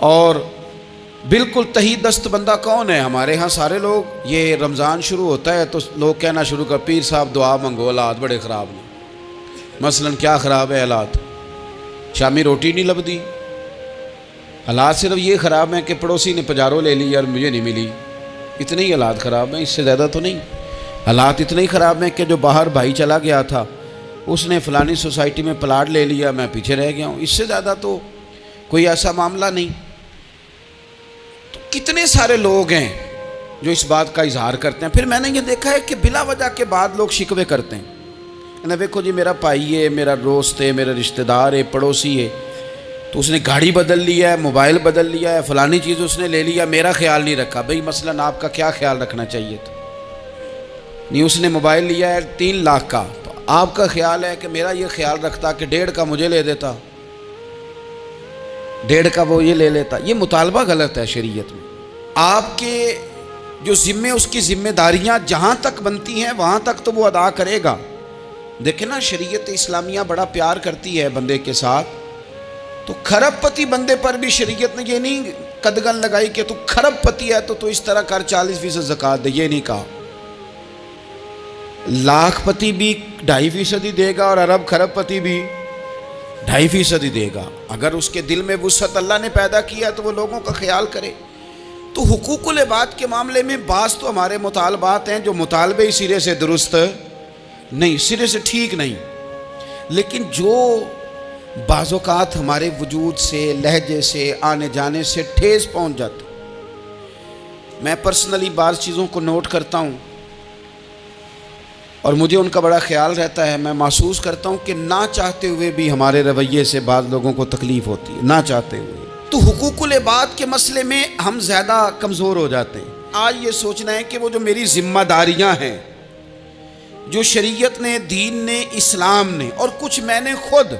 اور بالکل تہی دست بندہ کون ہے؟ ہمارے ہاں سارے لوگ، یہ رمضان شروع ہوتا ہے تو لوگ کہنا شروع کر پیر صاحب دعا منگو، حالات بڑے خراب ہیں۔ مثلا کیا خراب ہے حالات؟ شامی روٹی نہیں لبدی، حالات صرف یہ خراب ہیں کہ پڑوسی نے پجارو لے لی اور مجھے نہیں ملی، اتنے ہی حالات خراب ہیں، اس سے زیادہ تو نہیں۔ حالات اتنے ہی خراب ہیں کہ جو باہر بھائی چلا گیا تھا اس نے فلانی سوسائٹی میں پلاٹ لے لیا، میں پیچھے رہ گیا ہوں، اس سے زیادہ تو کوئی ایسا معاملہ نہیں۔ تو کتنے سارے لوگ ہیں جو اس بات کا اظہار کرتے ہیں۔ پھر میں نے یہ دیکھا ہے کہ بلا وجہ کے بعد لوگ شکوے کرتے ہیں، دیکھو جی میرا بھائی ہے، میرا دوست ہے، میرا رشتہ دار ہے، پڑوسی ہے، تو اس نے گاڑی بدل لیا ہے، موبائل بدل لیا ہے، فلانی چیز اس نے لے لیا، میرا خیال نہیں رکھا۔ بھئی مثلا آپ کا کیا خیال رکھنا چاہیے تھا؟ نہیں، اس نے موبائل لیا ہے 3 لاکھ کا، تو آپ کا خیال ہے کہ میرا یہ خیال رکھتا کہ 1.5 کا مجھے لے دیتا، 1.5 کا وہ یہ لے لیتا۔ یہ مطالبہ غلط ہے شریعت میں۔ آپ کے جو ذمے، اس کی ذمہ داریاں جہاں تک بنتی ہیں وہاں تک تو وہ ادا کرے گا۔ دیکھیں نا، شریعت اسلامیہ بڑا پیار کرتی ہے بندے کے ساتھ، تو کھرب پتی بندے پر بھی شریعت نے یہ نہیں قدغن لگائی کہ تو کھرب پتی ہے تو اس طرح کر 40% زکوٰۃ دے، یہ نہیں کہا۔ لاکھ پتی بھی 2.5% ہی دے گا اور ارب کھرب پتی بھی 2.5% ہی دے گا۔ اگر اس کے دل میں وسعت اللہ نے پیدا کیا تو وہ لوگوں کا خیال کرے۔ تو حقوق العباد کے معاملے میں بعض تو ہمارے مطالبات ہیں جو مطالبے سرے سے درست نہیں، سرے سے ٹھیک نہیں، لیکن جو بعض اوقات ہمارے وجود سے، لہجے سے، آنے جانے سے ٹھیس پہنچ جاتا۔ میں پرسنلی بعض چیزوں کو نوٹ کرتا ہوں اور مجھے ان کا بڑا خیال رہتا ہے۔ میں محسوس کرتا ہوں کہ نہ چاہتے ہوئے بھی ہمارے رویے سے بعض لوگوں کو تکلیف ہوتی ہے، نہ چاہتے ہوئے۔ تو حقوق العباد کے مسئلے میں ہم زیادہ کمزور ہو جاتے ہیں۔ آج یہ سوچنا ہے کہ وہ جو میری ذمہ داریاں ہیں، جو شریعت نے، دین نے، اسلام نے، اور کچھ میں نے خود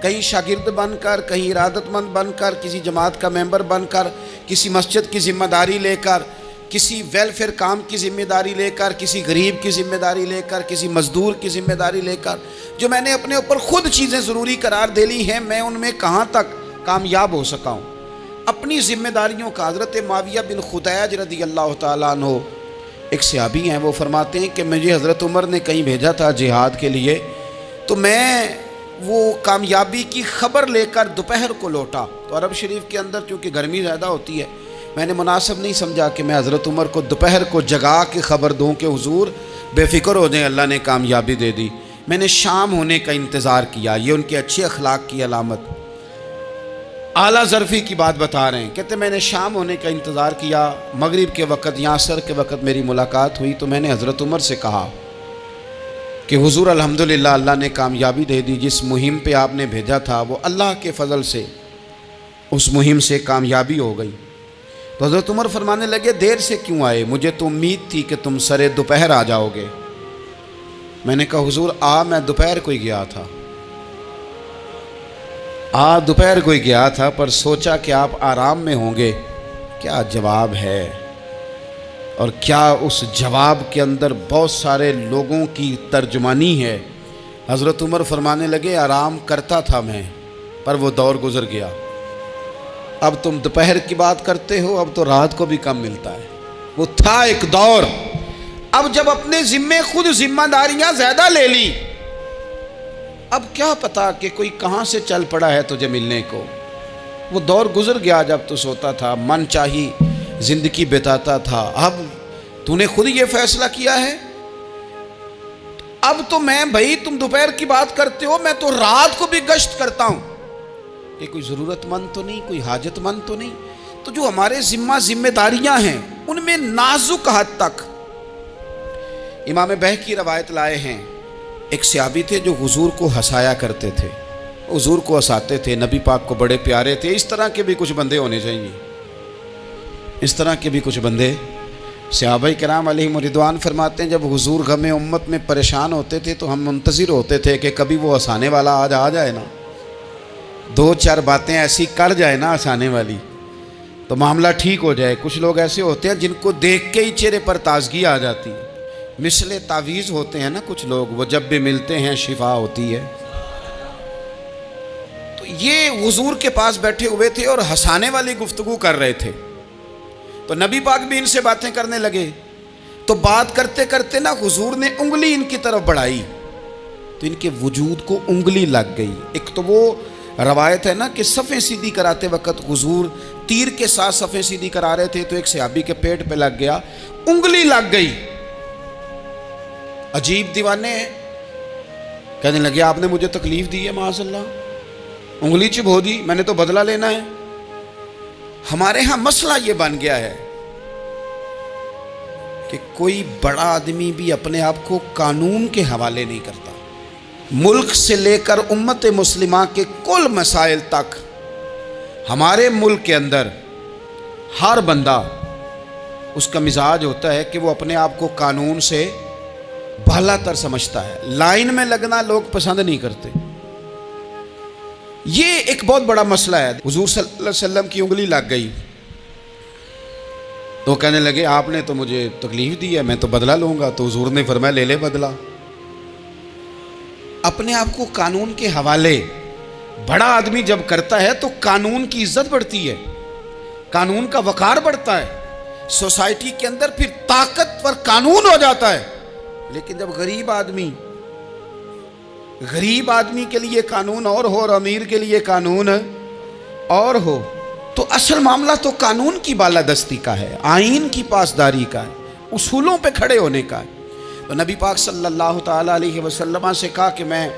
کہیں شاگرد بن کر، کہیں ارادت مند بن کر، کسی جماعت کا ممبر بن کر، کسی مسجد کی ذمہ داری لے کر، کسی ویلفیئر کام کی ذمہ داری لے کر، کسی غریب کی ذمہ داری لے کر، کسی مزدور کی ذمہ داری لے کر، جو میں نے اپنے اوپر خود چیزیں ضروری قرار دے لی ہیں، میں ان میں کہاں تک کامیاب ہو سکا ہوں اپنی ذمہ داریوں کا۔ حضرت معاویہ بن خدیج رضی اللہ تعالیٰ عنہ ایک صحابی ہیں، وہ فرماتے ہیں کہ مجھے حضرت عمر نے کہیں بھیجا تھا جہاد کے لیے، تو میں وہ کامیابی کی خبر لے کر دوپہر کو لوٹا۔ تو عرب شریف کے اندر چونکہ گرمی زیادہ ہوتی ہے، میں نے مناسب نہیں سمجھا کہ میں حضرت عمر کو دوپہر کو جگا کے خبر دوں کہ حضور بے فکر ہو جائیں، اللہ نے کامیابی دے دی۔ میں نے شام ہونے کا انتظار کیا، یہ ان کے اچھے اخلاق کی علامت، اعلیٰ ظرفی کی بات بتا رہے ہیں۔ کہتے میں نے شام ہونے کا انتظار کیا، مغرب کے وقت یا عصر کے وقت میری ملاقات ہوئی، تو میں نے حضرت عمر سے کہا کہ حضور الحمدللہ اللہ نے کامیابی دے دی، جس مہم پہ آپ نے بھیجا تھا وہ اللہ کے فضل سے اس مہم سے کامیابی ہو گئی۔ تو حضرت عمر فرمانے لگے دیر سے کیوں آئے؟ مجھے تو امید تھی کہ تم سرے دوپہر آ جاؤ گے۔ میں نے کہا حضور میں دوپہر کو ہی گیا تھا، دوپہر کو ہی گیا تھا، پر سوچا کہ آپ آرام میں ہوں گے۔ کیا جواب ہے، اور کیا اس جواب کے اندر بہت سارے لوگوں کی ترجمانی ہے۔ حضرت عمر فرمانے لگے آرام کرتا تھا میں، پر وہ دور گزر گیا، اب تم دوپہر کی بات کرتے ہو، اب تو رات کو بھی کم ملتا ہے۔ وہ تھا ایک دور، اب جب اپنے ذمے خود ذمہ داریاں زیادہ لے لی، اب کیا پتا کہ کوئی کہاں سے چل پڑا ہے تجھے ملنے کو۔ وہ دور گزر گیا جب تو سوتا تھا، من چاہی زندگی بتاتا تھا، اب تو نے خود یہ فیصلہ کیا ہے، اب تو میں بھائی تم دوپہر کی بات کرتے ہو، میں تو رات کو بھی گشت کرتا ہوں۔ یہ کوئی ضرورت مند تو نہیں، کوئی حاجت مند تو نہیں۔ تو جو ہمارے ذمہ داریاں ہیں ان میں نازک حد تک امام بہقی روایت لائے ہیں، ایک صحابی تھے جو حضور کو ہنسایا کرتے تھے، حضور کو ہنساتے تھے، نبی پاک کو بڑے پیارے تھے۔ اس طرح کے بھی کچھ بندے ہونے چاہیے، اس طرح کے بھی کچھ بندے۔ صحابہ کرام علیہم رضوان فرماتے ہیں جب حضور غم امت میں پریشان ہوتے تھے تو ہم منتظر ہوتے تھے کہ کبھی وہ ہنسانے والا آج آ جائے نا، 2-4 باتیں ایسی کر جائے نا ہنسانے والی، تو معاملہ ٹھیک ہو جائے۔ کچھ لوگ ایسے ہوتے ہیں جن کو دیکھ کے ہی چہرے پر تازگی آ جاتی ہے، مثل تعویذ ہوتے ہیں نا کچھ لوگ، وہ جب بھی ملتے ہیں شفا ہوتی ہے۔ تو یہ حضور کے پاس بیٹھے ہوئے تھے اور ہنسانے والی گفتگو کر رہے تھے، تو نبی پاک بھی ان سے باتیں کرنے لگے، تو بات کرتے کرتے نا حضور نے انگلی ان کی طرف بڑھائی تو ان کے وجود کو انگلی لگ گئی۔ ایک تو وہ روایت ہے نا کہ صفیں سیدھی کراتے وقت حضور تیر کے ساتھ صفیں سیدھی کرا رہے تھے تو ایک صحابی کے پیٹ پہ لگ گیا، انگلی لگ گئی۔ عجیب دیوانے ہیں، کہنے لگے آپ نے مجھے تکلیف دی ہے، معاذ اللہ انگلی چبھو دی، میں نے تو بدلہ لینا ہے۔ ہمارے ہاں مسئلہ یہ بن گیا ہے کہ کوئی بڑا آدمی بھی اپنے آپ کو قانون کے حوالے نہیں کرتا۔ ملک سے لے کر امت مسلمہ کے کل مسائل تک ہمارے ملک کے اندر ہر بندہ اس کا مزاج ہوتا ہے کہ وہ اپنے آپ کو قانون سے بالا تر سمجھتا ہے۔ لائن میں لگنا لوگ پسند نہیں کرتے، یہ ایک بہت بڑا مسئلہ ہے۔ حضور صلی اللہ علیہ وسلم کی انگلی لگ گئی تو کہنے لگے آپ نے تو مجھے تکلیف دی ہے، میں تو بدلہ لوں گا۔ تو حضور نے فرمایا لے لے بدلہ۔ اپنے آپ کو قانون کے حوالے بڑا آدمی جب کرتا ہے تو قانون کی عزت بڑھتی ہے، قانون کا وقار بڑھتا ہے، سوسائٹی کے اندر پھر طاقتور قانون ہو جاتا ہے۔ لیکن جب غریب آدمی کے لیے قانون اور ہو اور امیر کے لیے قانون اور ہو، تو اصل معاملہ تو قانون کی بالادستی کا ہے، آئین کی پاسداری کا ہے، اصولوں پہ کھڑے ہونے کا ہے۔ تو نبی پاک صلی اللہ تعالیٰ علیہ وسلم سے کہا کہ میں،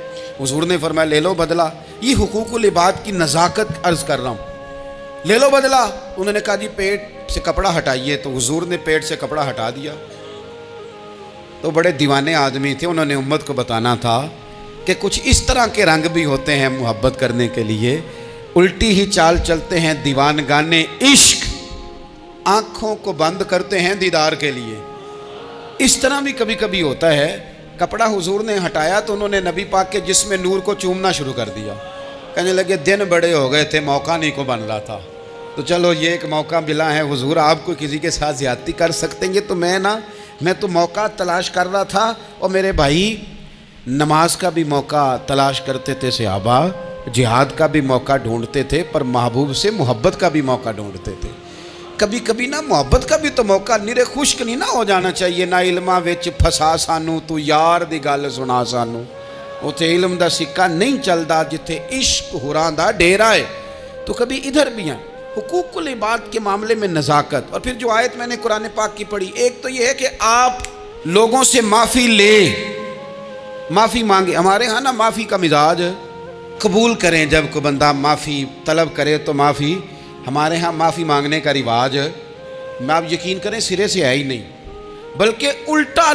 حضور نے فرمایا لے لو بدلہ۔ یہ حقوق العباد کی نزاکت عرض کر رہا ہوں، لے لو بدلہ۔ انہوں نے کہا جی پیٹ سے کپڑا ہٹائیے، تو حضور نے پیٹ سے کپڑا ہٹا دیا۔ تو بڑے دیوانے آدمی تھے، انہوں نے امت کو بتانا تھا کہ کچھ اس طرح کے رنگ بھی ہوتے ہیں محبت کرنے کے لیے، الٹی ہی چال چلتے ہیں دیوان گانے عشق، آنکھوں کو بند کرتے ہیں دیدار کے لیے۔ اس طرح بھی کبھی کبھی ہوتا ہے۔ کپڑا حضور نے ہٹایا تو انہوں نے نبی پاک کے جسم نور کو چومنا شروع کر دیا، کہنے لگے دن بڑے ہو گئے تھے، موقع نہیں کو بن رہا تھا، تو چلو یہ ایک موقع ملا ہے، حضور آپ کو کسی کے ساتھ زیادتی کر سکتے ہیں تو میں تو موقع تلاش کر رہا تھا۔ اور میرے بھائی نماز کا بھی موقع تلاش کرتے تھے صحابہ، جہاد کا بھی موقع ڈھونڈتے تھے، پر محبوب سے محبت کا بھی موقع ڈھونڈتے تھے۔ کبھی کبھی نا محبت کا بھی تو موقع نیرے خشک نہیں نہ ہو جانا چاہیے۔ نہ علماں وچ پھسا سانو تو یار دی گل سنا سانو، اتھے علم دا سکہ نہیں چلدا جتھے عشق ہوراں دا ڈیرا ہے۔ تو کبھی ادھر بھی ہیں حقوق العباد کے معاملے میں نزاکت۔ اور پھر جو آیت میں نے قرآن پاک کی پڑھی، ایک تو یہ ہے کہ آپ لوگوں سے معافی لے، معافی مانگے۔ ہمارے ہاں نا معافی کا مزاج، قبول کریں جب کوئی بندہ معافی طلب کرے تو معافی۔ ہمارے ہاں معافی مانگنے کا رواج میں آپ یقین کریں سرے سے ہے ہی نہیں، بلکہ الٹا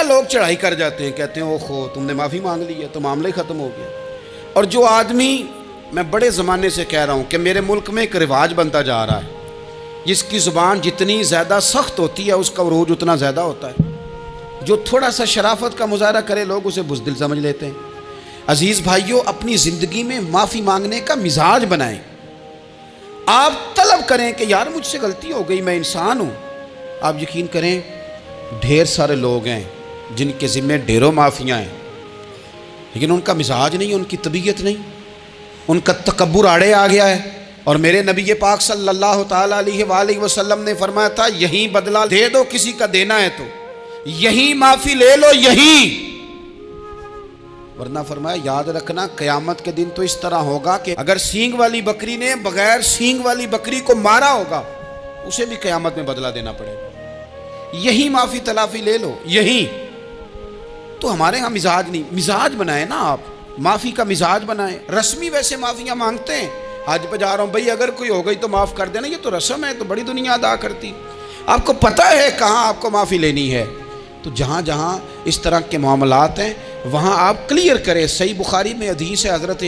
لوگ چڑھائی کر جاتے ہیں، کہتے ہیں اوہو تم نے معافی مانگ لی ہے تو معاملہ ہی ختم ہو گیا۔ اور جو آدمی، میں بڑے زمانے سے کہہ رہا ہوں کہ میرے ملک میں ایک رواج بنتا جا رہا ہے، جس کی زبان جتنی زیادہ سخت ہوتی ہے اس کا عروج اتنا زیادہ ہوتا ہے۔ جو تھوڑا سا شرافت کا مظاہرہ کرے لوگ اسے بزدل سمجھ لیتے ہیں۔ عزیز بھائیوں، اپنی زندگی میں معافی مانگنے کا مزاج بنائیں۔ آپ طلب کریں کہ یار مجھ سے غلطی ہو گئی، میں انسان ہوں۔ آپ یقین کریں ڈھیر سارے لوگ ہیں جن کے ذمہ ڈھیروں معافیاں ہیں، لیکن ان کا مزاج نہیں، ان کی طبیعت نہیں، ان کا تکبر آڑے آ گیا ہے۔ اور میرے نبی پاک صلی اللہ تعالیٰ علیہ وآلہ وسلم نے فرمایا تھا یہیں بدلہ دے دو کسی کا دینا ہے تو، یہیں معافی لے لو یہیں، ورنہ فرمایا یاد رکھنا قیامت کے دن تو اس طرح ہوگا کہ اگر سینگ والی بکری نے بغیر سینگ والی بکری کو مارا ہوگا اسے بھی قیامت میں بدلہ دینا پڑے گا۔ یہی معافی تلافی لے لو یہی۔ تو ہمارے ہاں مزاج نہیں، مزاج بنائیں نا آپ، معافی کا مزاج بنائیں۔ رسمی ویسے معافیاں مانگتے ہیں، حج پہ جا رہا ہوں بھائی اگر کوئی ہو گئی تو معاف کر دینا، یہ تو رسم ہے، تو بڑی دنیا ادا کرتی۔ آپ کو پتہ ہے کہاں آپ کو معافی لینی ہے، تو جہاں جہاں اس طرح کے معاملات ہیں وہاں آپ کلیئر کریں۔ صحیح بخاری میں حدیث ہے حضرت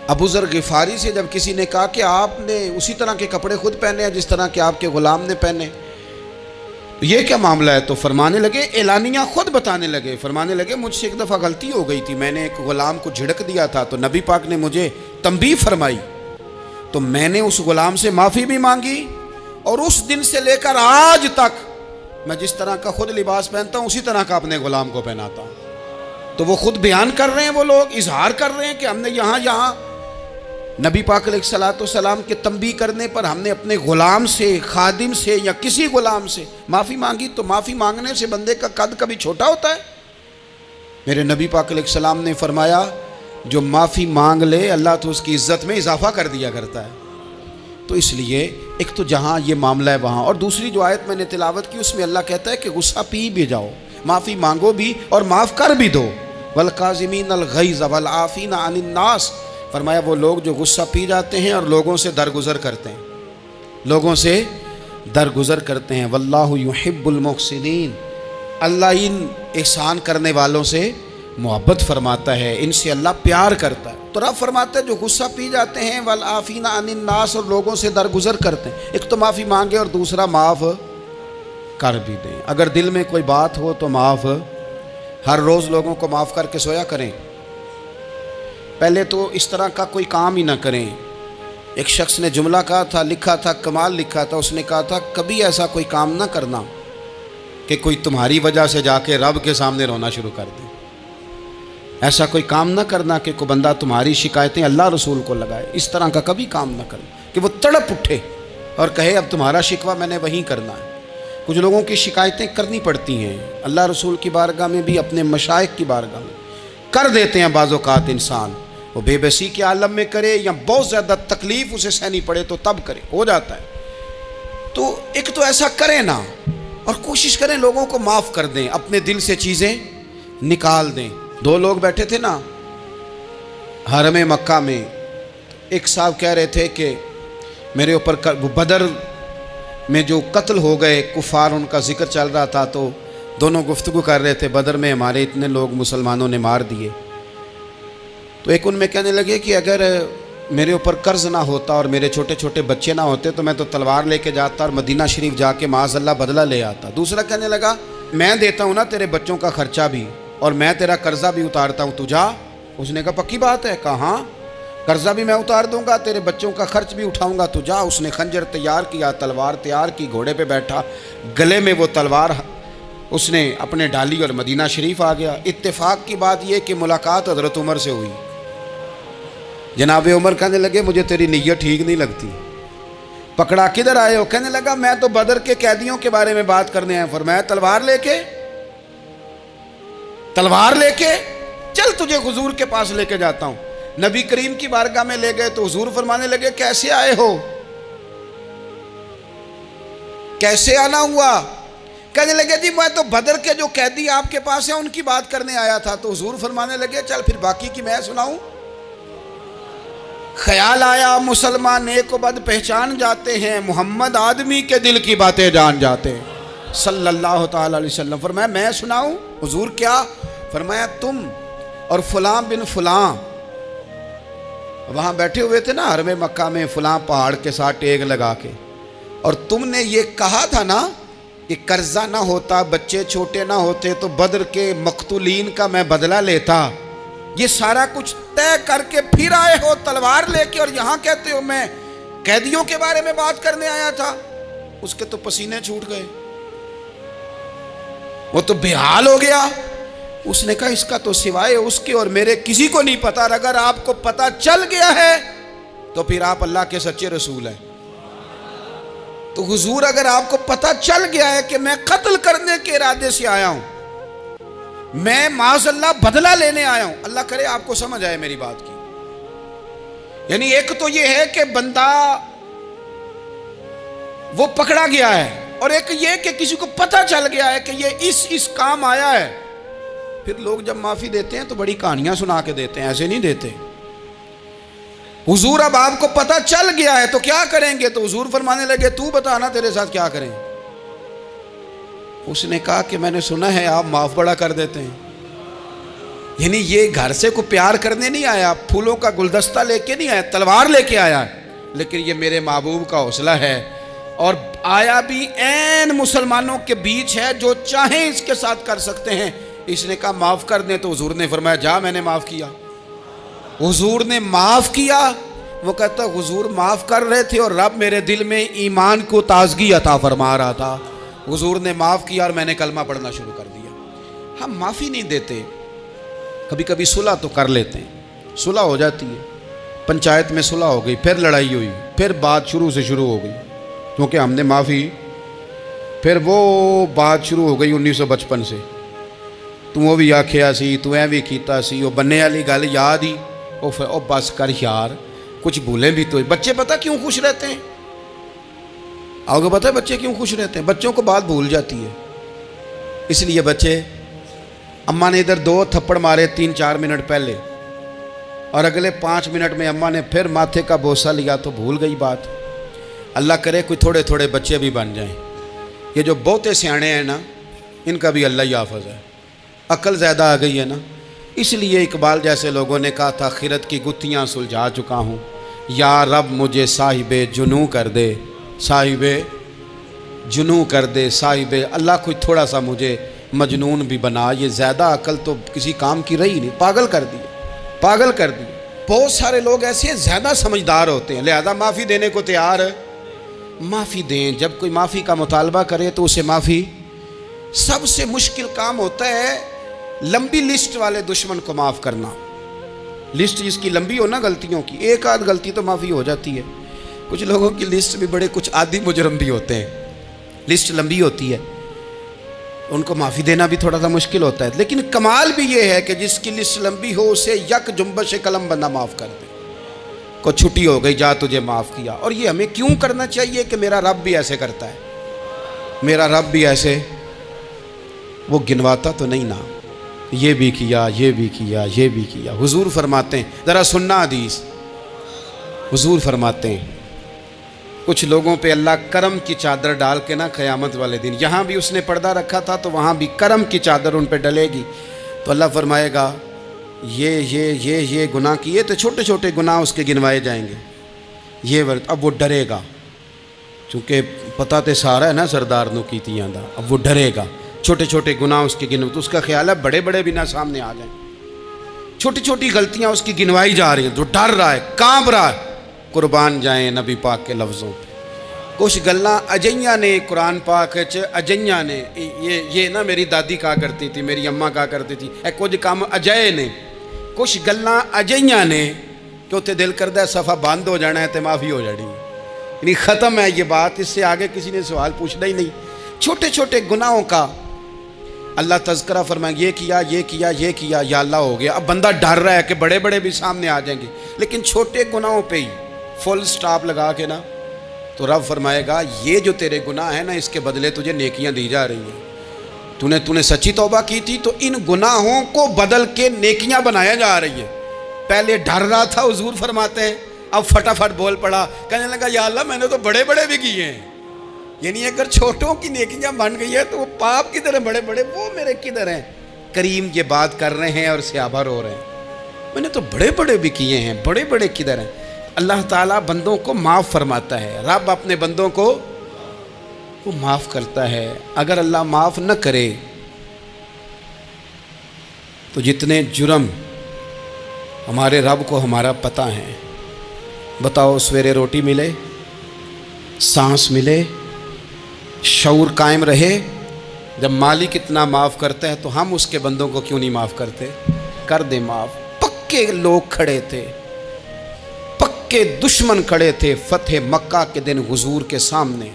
ابو ذر غفاری سے، جب کسی نے کہا کہ آپ نے اسی طرح کے کپڑے خود پہنے ہیں جس طرح کہ آپ کے غلام نے پہنے، یہ کیا معاملہ ہے؟ تو فرمانے لگے، اعلانیہ خود بتانے لگے، فرمانے لگے مجھ سے ایک دفعہ غلطی ہو گئی تھی، میں نے ایک غلام کو جھڑک دیا تھا تو نبی پاک نے مجھے تنبیہ فرمائی، تو میں نے اس غلام سے معافی بھی مانگی، اور اس دن سے لے کر آج تک میں جس طرح کا خود لباس پہنتا ہوں اسی طرح کا اپنے غلام کو پہناتا ہوں۔ تو وہ خود بیان کر رہے ہیں، وہ لوگ اظہار کر رہے ہیں کہ ہم نے یہاں نبی پاک علیہ الصلوۃ والسلام کے تنبیہ کرنے پر ہم نے اپنے غلام سے، خادم سے یا کسی غلام سے معافی مانگی، تو معافی مانگنے سے بندے کا قد کبھی چھوٹا ہوتا ہے؟ میرے نبی پاک علیہ السلام نے فرمایا جو معافی مانگ لے اللہ تو اس کی عزت میں اضافہ کر دیا کرتا ہے۔ تو اس لیے ایک تو جہاں یہ معاملہ ہے وہاں، اور دوسری جو آیت میں نے تلاوت کی اس میں اللہ کہتا ہے کہ غصہ پی بھی جاؤ، معافی مانگو بھی اور معاف کر بھی دو، والکاظمین الغیظ والعافین عن الناس۔ فرمایا وہ لوگ جو غصہ پی جاتے ہیں اور لوگوں سے درگزر کرتے ہیں، لوگوں سے درگزر کرتے ہیں، واللہ یحب المحسنین، اللہ ان احسان کرنے والوں سے محبت فرماتا ہے، ان سے اللہ پیار کرتا ہے۔ تو رب فرماتا ہے جو غصہ پی جاتے ہیں والعافین عن الناس، اور لوگوں سے درگزر کرتے ہیں، ایک تو معافی مانگے اور دوسرا معاف کر بھی دیں۔ اگر دل میں کوئی بات ہو تو معاف، ہر روز لوگوں کو معاف کر کے سویا کریں۔ پہلے تو اس طرح کا کوئی کام ہی نہ کریں۔ ایک شخص نے جملہ کہا تھا، لکھا تھا، کمال لکھا تھا، اس نے کہا تھا کبھی ایسا کوئی کام نہ کرنا کہ کوئی تمہاری وجہ سے جا کے رب کے سامنے رونا شروع کر دے۔ ایسا کوئی کام نہ کرنا کہ کوئی بندہ تمہاری شکایتیں اللہ رسول کو لگائے، اس طرح کا کبھی کام نہ کرنا کہ وہ تڑپ اٹھے اور کہے اب تمہارا شکوہ میں نے وہیں کرنا ہے۔ کچھ لوگوں کی شکایتیں کرنی پڑتی ہیں، اللہ رسول کی بارگاہ میں بھی، اپنے مشائخ کی بارگاہ میں کر دیتے ہیں بعض اوقات، انسان وہ بے بسی کے عالم میں کرے یا بہت زیادہ تکلیف اسے سہنی پڑے تو تب کرے، ہو جاتا ہے۔ تو ایک تو ایسا کریں نا، اور کوشش کریں لوگوں کو معاف کر دیں، اپنے دل سے چیزیں نکال دیں۔ دو لوگ بیٹھے تھے نا حرم مکہ میں، ایک صاحب کہہ رہے تھے کہ میرے اوپر بدر میں جو قتل ہو گئے کفار، ان کا ذکر چل رہا تھا، تو دونوں گفتگو کر رہے تھے بدر میں ہمارے اتنے لوگ مسلمانوں نے مار دیے۔ تو ایک ان میں کہنے لگے کہ اگر میرے اوپر قرض نہ ہوتا اور میرے چھوٹے چھوٹے بچے نہ ہوتے تو میں تو تلوار لے کے جاتا اور مدینہ شریف جا کے معاذ اللہ بدلہ لے آتا۔ دوسرا کہنے لگا میں دیتا ہوں نا تیرے بچوں کا خرچہ بھی اور میں تیرا قرضہ بھی اتارتا ہوں، تو جا۔ اس نے کہا پکی بات ہے؟ کہا ہاں، قرضہ بھی میں اتار دوں گا، تیرے بچوں کا خرچ بھی اٹھاؤں گا، تو جا۔ اس نے خنجر تیار کیا، تلوار تیار کی، گھوڑے پہ بیٹھا، گلے میں وہ تلوار اس نے اپنے ڈالی اور مدینہ شریف آ گیا۔ اتفاق کی بات یہ کہ ملاقات حضرت عمر سے ہوئی۔ جناب عمر کہنے لگے مجھے تیری نیت ٹھیک نہیں لگتی، پکڑا کدھر آئے ہو؟ کہنے لگا میں تو بدر کے قیدیوں کے بارے میں بات کرنے آیا۔ فرمایا تلوار لے کے چل تجھے حضور کے پاس لے کے جاتا ہوں۔ نبی کریم کی بارگاہ میں لے گئے تو حضور فرمانے لگے کیسے آئے ہو، کیسے آنا ہوا؟ کہنے لگے جی میں تو بدر کے جو قیدی آپ کے پاس ہیں ان کی بات کرنے آیا تھا۔ تو حضور فرمانے لگے چل پھر باقی کی میں سناؤں۔ خیال آیا مسلمان نیک و بد پہچان جاتے ہیں، محمد آدمی کے دل کی باتیں جان جاتے ہیں صلی اللہ تعالی علیہ وسلم۔ فرمایا میں سناؤں؟ حضور کیا؟ فرمایا تم اور فلاں بن فلاں وہاں بیٹھے ہوئے تھے نا حرم مکہ میں فلاں پہاڑ کے ساتھ ٹیک لگا کے، اور تم نے یہ کہا تھا نا کہ قرضہ نہ ہوتا، بچے چھوٹے نہ ہوتے تو بدر کے مقتولین کا میں بدلہ لیتا۔ یہ سارا کچھ طے کر کے پھر آئے ہو تلوار لے کے، اور یہاں کہتے ہو میں قیدیوں کے بارے میں بات کرنے آیا تھا۔ اس کے تو پسینے چھوٹ گئے، وہ تو بے حال ہو گیا۔ اس نے کہا اس کا تو سوائے اس کے اور میرے کسی کو نہیں پتا، اگر آپ کو پتا چل گیا ہے تو پھر آپ اللہ کے سچے رسول ہیں۔ تو حضور اگر آپ کو پتا چل گیا ہے کہ میں قتل کرنے کے ارادے سے آیا ہوں، میں معاذ اللہ بدلہ لینے آیا ہوں، اللہ کرے آپ کو سمجھ آئے میری بات کی۔ یعنی ایک تو یہ ہے کہ بندہ وہ پکڑا گیا ہے، اور ایک یہ کہ کسی کو پتا چل گیا ہے کہ یہ اس کام آیا ہے۔ پھر لوگ جب معافی دیتے ہیں تو بڑی کہانیاں سنا کے دیتے ہیں، ایسے نہیں دیتے۔ حضور اب آپ کو پتا چل گیا ہے تو کیا کریں گے؟ تو حضور فرمانے لگے تو بتانا تیرے ساتھ کیا کریں۔ اس نے کہا کہ میں نے سنا ہے آپ معاف بڑا کر دیتے ہیں۔ یعنی یہ گھر سے کوئی پیار کرنے نہیں آیا، پھولوں کا گلدستہ لے کے نہیں آیا، تلوار لے کے آیا، لیکن یہ میرے محبوب کا حوصلہ ہے، اور آیا بھی عین مسلمانوں کے بیچ ہے، جو چاہیں اس کے ساتھ کر سکتے ہیں۔ اس نے کہا معاف کر دیں، تو حضور نے فرمایا جا میں نے معاف کیا۔ حضور نے معاف کیا۔ وہ کہتا حضور معاف کر رہے تھے اور رب میرے دل میں ایمان کو تازگی عطا فرما رہا تھا۔ حضور نے معاف کیا اور میں نے کلمہ پڑھنا شروع کر دیا۔ ہم معافی نہیں دیتے، کبھی کبھی صلح تو کر لیتے ہیں، صلح ہو جاتی ہے، پنچایت میں صلح ہو گئی، پھر لڑائی ہوئی، پھر بات شروع سے شروع ہو گئی کیونکہ ہم نے معافی، پھر وہ بات شروع ہو گئی 1955 سے، تو وہ بھی آکھیا سی، تو ایویں کیتا سی، وہ بننے والی گل یاد ہی، او بس کر یار، کچھ بھولیں بھی تو۔ بچے پتہ کیوں خوش رہتے ہیں؟ آپ کو پتہ ہے بچے کیوں خوش رہتے ہیں؟ بچوں کو بات بھول جاتی ہے، اس لیے بچے، اماں نے ادھر 2 تھپڑ مارے 3-4 منٹ پہلے، اور اگلے 5 منٹ میں اماں نے پھر ماتھے کا بوسہ لیا تو بھول گئی بات۔ اللہ کرے کوئی تھوڑے تھوڑے بچے بھی بن جائیں، یہ جو بہتے سیانے ہیں نا، ان کا بھی اللہ ہی حافظ ہے، عقل زیادہ آ گئی ہے نا، اس لیے اقبال جیسے لوگوں نے کہا تھا، خیرت کی گتھیاں سلجھا چکا ہوں، یا رب مجھے صاحب جنوں کر دے، صاحب جنوں کر دے، صاحب اللہ کوئی تھوڑا سا مجھے مجنون بھی بنا، یہ زیادہ عقل تو کسی کام کی رہی نہیں، پاگل کر دی، پاگل کر دی۔ بہت سارے لوگ ایسے ہیں زیادہ سمجھدار ہوتے ہیں، لہذا معافی دینے کو تیار، معافی دیں، جب کوئی معافی کا مطالبہ کرے تو اسے معافی۔ سب سے مشکل کام ہوتا ہے لمبی لسٹ والے دشمن کو معاف کرنا، لسٹ جس کی لمبی ہو نا غلطیوں کی، ایک آدھ غلطی تو معافی ہو جاتی ہے، کچھ لوگوں کی لسٹ بھی بڑے کچھ عادی مجرم بھی ہوتے ہیں، لسٹ لمبی ہوتی ہے، ان کو معافی دینا بھی تھوڑا سا مشکل ہوتا ہے، لیکن کمال بھی یہ ہے کہ جس کی لسٹ لمبی ہو اسے یک جنبش قلم بندہ معاف کر دے، کو چھٹی ہو گئی، جا تجھے معاف کیا۔ اور یہ ہمیں کیوں کرنا چاہیے کہ میرا رب بھی ایسے کرتا ہے، میرا رب بھی ایسے، وہ گنواتا تو نہیں نا، یہ بھی کیا، یہ بھی کیا، یہ بھی کیا۔ حضور فرماتے ہیں، ذرا سننا حدیث، حضور فرماتے ہیں کچھ لوگوں پہ اللہ کرم کی چادر ڈال کے نا قیامت والے دن، یہاں بھی اس نے پردہ رکھا تھا تو وہاں بھی کرم کی چادر ان پہ ڈلے گی، تو اللہ فرمائے گا یہ گناہ کیے تو چھوٹے چھوٹے گناہ اس کے گنوائے جائیں گے، یہ ورد، اب وہ ڈرے گا، چونکہ پتہ تے سارا ہے نا سردار نو کیتیاں دا، اب وہ ڈرے گا، چھوٹے چھوٹے گناہ اس کے گنو، تو اس کا خیال ہے بڑے بڑے بھی نہ سامنے آ جائیں، چھوٹی چھوٹی غلطیاں اس کی گنوائی جا رہی ہیں، جو ڈر رہا ہے، کانپ رہا ہے، قربان جائیں نبی پاک کے لفظوں پہ۔ کچھ گلاں اجیاں نے قرآن پاک اجیاں نے، یہ نا میری دادی کہا کرتی تھی، میری اماں کہا کرتی تھی، اے کچھ کام اجائے نے، کچھ گلاں اجیاں نے کہ اتنے دل کردہ ہے صفحہ بند ہو جانا ہے تو معافی ہو جانی ہے، یعنی ختم ہے یہ بات، اس سے آگے کسی نے سوال پوچھنا ہی نہیں۔ چھوٹے چھوٹے گناہوں کا اللہ تذکرہ فرمائیں، یہ کیا، یہ کیا، یہ کیا، یا اللہ ہو گیا، اب بندہ ڈر رہا ہے کہ بڑے بڑے بھی سامنے آ جائیں گے، لیکن چھوٹے گناہوں پہ ہی فل سٹاپ لگا کے نا، تو رب فرمائے گا یہ جو تیرے گناہ ہیں نا، اس کے بدلے تجھے نیکیاں دی جا رہی ہیں، تو نے سچی توبہ کی تھی تو ان گناہوں کو بدل کے نیکیاں بنایا جا رہی ہیں۔ پہلے ڈر رہا تھا، حضور فرماتے ہیں، اب فٹافٹ بول پڑا، کہنے لگا یا اللہ میں نے تو بڑے بڑے بھی کیے ہیں، یعنی اگر چھوٹوں کی نیکیاں بن گئی ہے تو وہ پاپ کدھر ہیں، بڑے بڑے وہ میرے کدھر ہیں۔ کریم یہ بات کر رہے ہیں اور صحابہ رو رہے ہیں، میں نے تو بڑے بڑے بھی کیے ہیں، بڑے بڑے کدھر ہیں۔ اللہ تعالیٰ بندوں کو معاف فرماتا ہے، رب اپنے بندوں کو وہ معاف کرتا ہے۔ اگر اللہ معاف نہ کرے تو جتنے جرم ہمارے رب کو ہمارا پتہ ہے، بتاؤ سویرے روٹی ملے، سانس ملے، شعور قائم رہے، جب مالک اتنا معاف کرتا ہے تو ہم اس کے بندوں کو کیوں نہیں معاف کرتے؟ کر دیں معاف۔ پکے لوگ کھڑے تھے، پکے دشمن کھڑے تھے فتح مکہ کے دن حضور کے سامنے،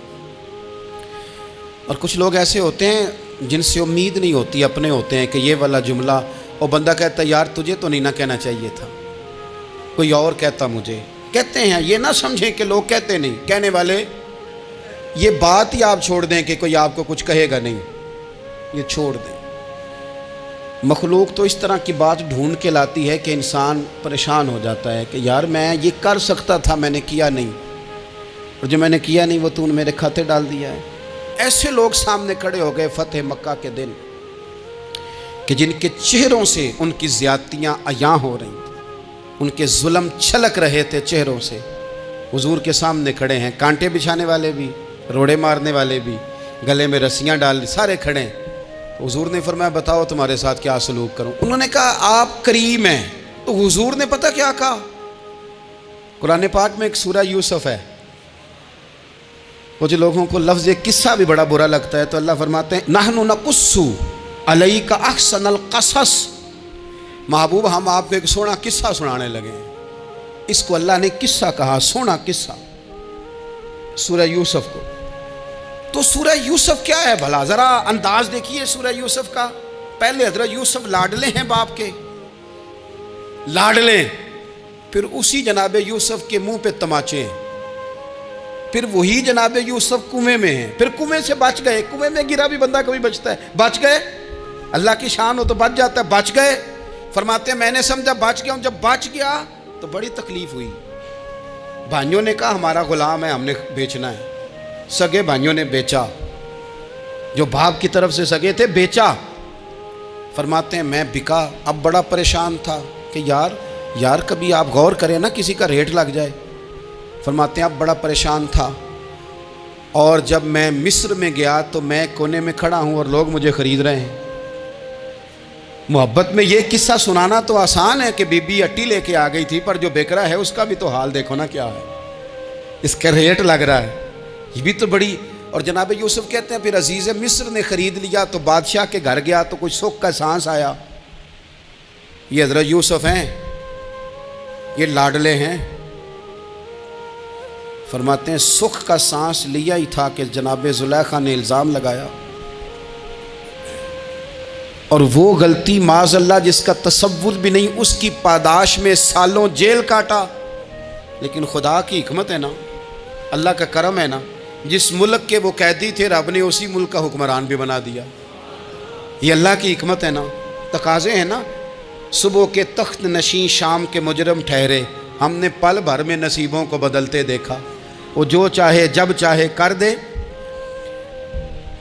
اور کچھ لوگ ایسے ہوتے ہیں جن سے امید نہیں ہوتی، اپنے ہوتے ہیں کہ یہ والا جملہ، اور بندہ کہتا ہے یار تجھے تو نہیں نہ کہنا چاہیے تھا، کوئی اور کہتا مجھے، کہتے ہیں، یہ نہ سمجھیں کہ لوگ کہتے نہیں، کہنے والے، یہ بات ہی آپ چھوڑ دیں کہ کوئی آپ کو کچھ کہے گا نہیں، یہ چھوڑ دیں۔ مخلوق تو اس طرح کی بات ڈھونڈ کے لاتی ہے کہ انسان پریشان ہو جاتا ہے کہ یار میں یہ کر سکتا تھا، میں نے کیا نہیں، اور جو میں نے کیا نہیں وہ تو نے میرے کھاتے ڈال دیا ہے۔ ایسے لوگ سامنے کھڑے ہو گئے فتح مکہ کے دن کہ جن کے چہروں سے ان کی زیادتیاں عیاں ہو رہی تھیں، ان کے ظلم چھلک رہے تھے چہروں سے، حضور کے سامنے کھڑے ہیں، کانٹے بچھانے والے بھی، روڑے مارنے والے بھی، گلے میں رسیاں ڈال، سارے کھڑے ہیں۔ حضور نے فرمایا بتاؤ تمہارے ساتھ کیا سلوک کروں؟ انہوں نے کہا آپ کریم ہیں، تو حضور نے پتہ کیا کہا؟ قرآن پاک میں ایک سورہ یوسف ہے، کچھ لوگوں کو لفظ یہ قصہ بھی بڑا برا لگتا ہے، تو اللہ فرماتے ہیں نحن نقص علیک احسن القصص محبوب ہم آپ کو ایک سونا قصہ سنانے لگے ہیں. اس کو اللہ نے قصہ کہا, سونا قصہ, سورہ یوسف کو. تو سورہ یوسف کیا ہے بھلا, ذرا انداز دیکھیے سورہ یوسف کا. پہلے حضرت یوسف لاڈلے ہیں باپ کے, لاڈلے, پھر اسی جناب یوسف کے منہ پہ تماچے ہیں, پھر وہی جناب یوسف کنویں میں ہیں, پھر کنویں سے بچ گئے. کنویں میں گرا بھی بندہ کبھی بچتا ہے, بچ گئے, اللہ کی شان ہو تو بچ جاتا ہے, بچ گئے. فرماتے ہیں میں نے سمجھا بچ گیا ہوں, جب بچ گیا تو بڑی تکلیف ہوئی. بھائیوں نے کہا ہمارا غلام ہے, ہم نے بیچنا ہے. سگے بھائیوں نے بیچا, جو باپ کی طرف سے سگے تھے بیچا. فرماتے ہیں میں بکا, اب بڑا پریشان تھا کہ یار کبھی آپ غور کریں نا, کسی کا ریٹ لگ جائے. فرماتے ہیں اب بڑا پریشان تھا, اور جب میں مصر میں گیا تو میں کونے میں کھڑا ہوں اور لوگ مجھے خرید رہے ہیں. محبت میں یہ قصہ سنانا تو آسان ہے کہ بی بی اٹی لے کے آ گئی تھی, پر جو بیک رہا ہے اس کا بھی تو حال دیکھو نا کیا ہے, اس کا ریٹ لگ رہا ہے, یہ بھی تو بڑی. اور جناب یوسف کہتے ہیں پھر عزیز مصر نے خرید لیا تو بادشاہ کے گھر گیا تو کچھ سکھ کا سانس آیا. یہ حضرت یوسف ہیں, یہ لاڈلے ہیں. فرماتے ہیں سکھ کا سانس لیا ہی تھا کہ جناب زلیخا نے الزام لگایا, اور وہ غلطی معاذ اللہ جس کا تصور بھی نہیں, اس کی پاداش میں سالوں جیل کاٹا. لیکن خدا کی حکمت ہے نا, اللہ کا کرم ہے نا, جس ملک کے وہ قیدی تھے رب نے اسی ملک کا حکمران بھی بنا دیا. یہ اللہ کی حکمت ہے نا, تقاضے ہیں نا. صبح کے تخت نشین شام کے مجرم ٹھہرے, ہم نے پل بھر میں نصیبوں کو بدلتے دیکھا. وہ جو چاہے جب چاہے کر دے.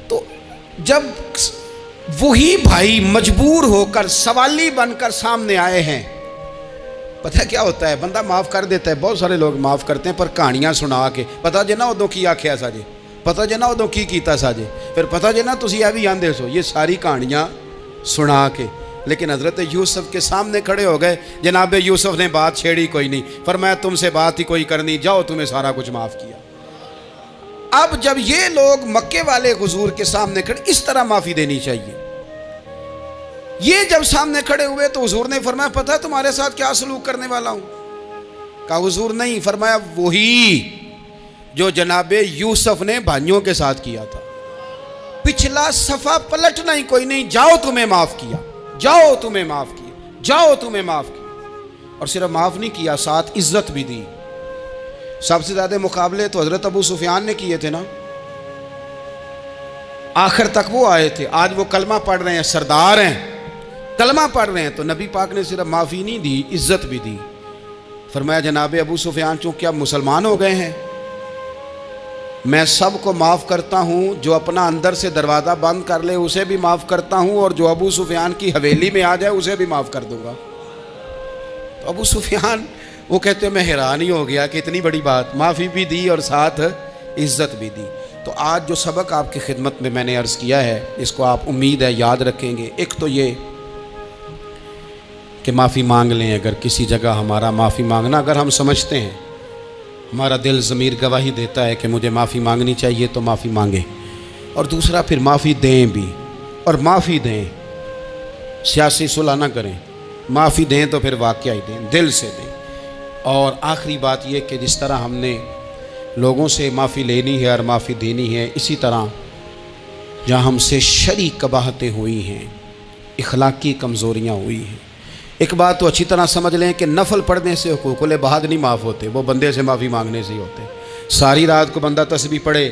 تو جب وہی بھائی مجبور ہو کر سوالی بن کر سامنے آئے ہیں, پتہ کیا ہوتا ہے, بندہ معاف کر دیتا ہے, بہت سارے لوگ معاف کرتے ہیں, پر کہانیاں سنا کے پتہ جے نا ادوں کی آکھیا ساجے, پتہ جے نا ادوں کی کیتا ساجے, پھر پتہ جے نا تسی یہ بھی آندے سو, یہ ساری کہانیاں سنا کے. لیکن حضرت یوسف کے سامنے کھڑے ہو گئے. جناب یوسف نے بات چھیڑی کوئی نہیں, فرمایا تم سے بات ہی کوئی کرنی, جاؤ تمہیں سارا کچھ معاف کیا. اب جب یہ لوگ مکے والے حضور کے سامنے کھڑے, اس طرح معافی دینی چاہیے. یہ جب سامنے کھڑے ہوئے تو حضور نے فرمایا پتہ ہے تمہارے ساتھ کیا سلوک کرنے والا ہوں؟ کہا حضور نہیں. فرمایا وہی جو جناب یوسف نے بھائیوں کے ساتھ کیا تھا. پچھلا صفحہ پلٹنا ہی کوئی نہیں, جاؤ تمہیں معاف کیا, جاؤ تمہیں معاف کیا, جاؤ تمہیں معاف کیا. اور صرف معاف نہیں کیا, ساتھ عزت بھی دی. سب سے زیادہ مقابلے تو حضرت ابو سفیان نے کیے تھے نا, آخر تک وہ آئے تھے. آج وہ کلمہ پڑھ رہے ہیں, سردار ہیں, کلمہ پڑھ رہے ہیں, تو نبی پاک نے صرف معافی نہیں دی, عزت بھی دی. فرمایا جناب ابو سفیان چونکہ اب مسلمان ہو گئے ہیں, میں سب کو معاف کرتا ہوں, جو اپنا اندر سے دروازہ بند کر لے اسے بھی معاف کرتا ہوں, اور جو ابو سفیان کی حویلی میں آ جائے اسے بھی معاف کر دوں گا. تو ابو سفیان وہ کہتے ہیں میں حیران ہی ہو گیا کہ اتنی بڑی بات, معافی بھی دی اور ساتھ عزت بھی دی. تو آج جو سبق آپ کی خدمت میں نے عرض کیا ہے, اس کو آپ امید ہے یاد رکھیں گے. ایک تو یہ کہ معافی مانگ لیں, اگر کسی جگہ ہمارا معافی مانگنا اگر ہم سمجھتے ہیں, ہمارا دل ضمیر گواہی دیتا ہے کہ مجھے معافی مانگنی چاہیے, تو معافی مانگیں. اور دوسرا پھر معافی دیں بھی, اور معافی دیں, سیاسی صلح نہ کریں, معافی دیں تو پھر واقعہ ہی دیں, دل سے دیں. اور آخری بات یہ کہ جس طرح ہم نے لوگوں سے معافی لینی ہے اور معافی دینی ہے, اسی طرح جہاں ہم سے شرعی قباحتیں ہوئی ہیں, اخلاقی کمزوریاں ہوئی ہیں, ایک بات تو اچھی طرح سمجھ لیں کہ نفل پڑھنے سے حقوق العباد نہیں معاف ہوتے, وہ بندے سے معافی مانگنے سے ہی ہوتے. ساری رات کو بندہ تسبیح پڑھے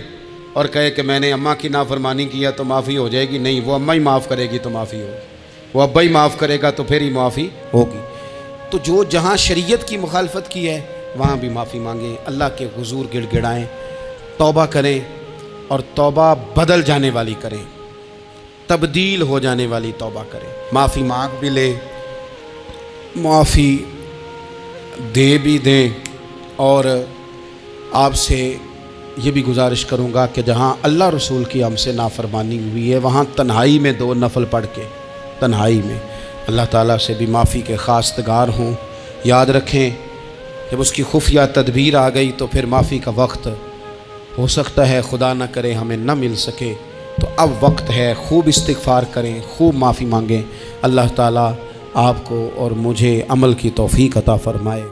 اور کہے کہ میں نے اماں کی نافرمانی کیا تو معافی ہو جائے گی, نہیں, وہ اماں ہی معاف کرے گی تو معافی ہوگی, وہ ابا ہی معاف کرے گا تو پھر ہی معافی ہوگی. تو جو جہاں شریعت کی مخالفت کی ہے وہاں بھی معافی مانگیں, اللہ کے حضور گڑ گڑائیں, توبہ کریں, اور توبہ بدل جانے والی کریں, تبدیل ہو جانے والی توبہ کریں. معافی مانگ بھی لیں, معافی دے بھی دیں. اور آپ سے یہ بھی گزارش کروں گا کہ جہاں اللہ رسول کی ہم سے نافرمانی ہوئی ہے وہاں تنہائی میں 2 نفل پڑھ کے, تنہائی میں اللہ تعالیٰ سے بھی معافی کے خواستگار ہوں. یاد رکھیں جب اس کی خفیہ تدبیر آ گئی تو پھر معافی کا وقت ہو سکتا ہے خدا نہ کرے ہمیں نہ مل سکے, تو اب وقت ہے, خوب استغفار کریں, خوب معافی مانگیں. اللہ تعالیٰ آپ کو اور مجھے عمل کی توفیق عطا فرمائے۔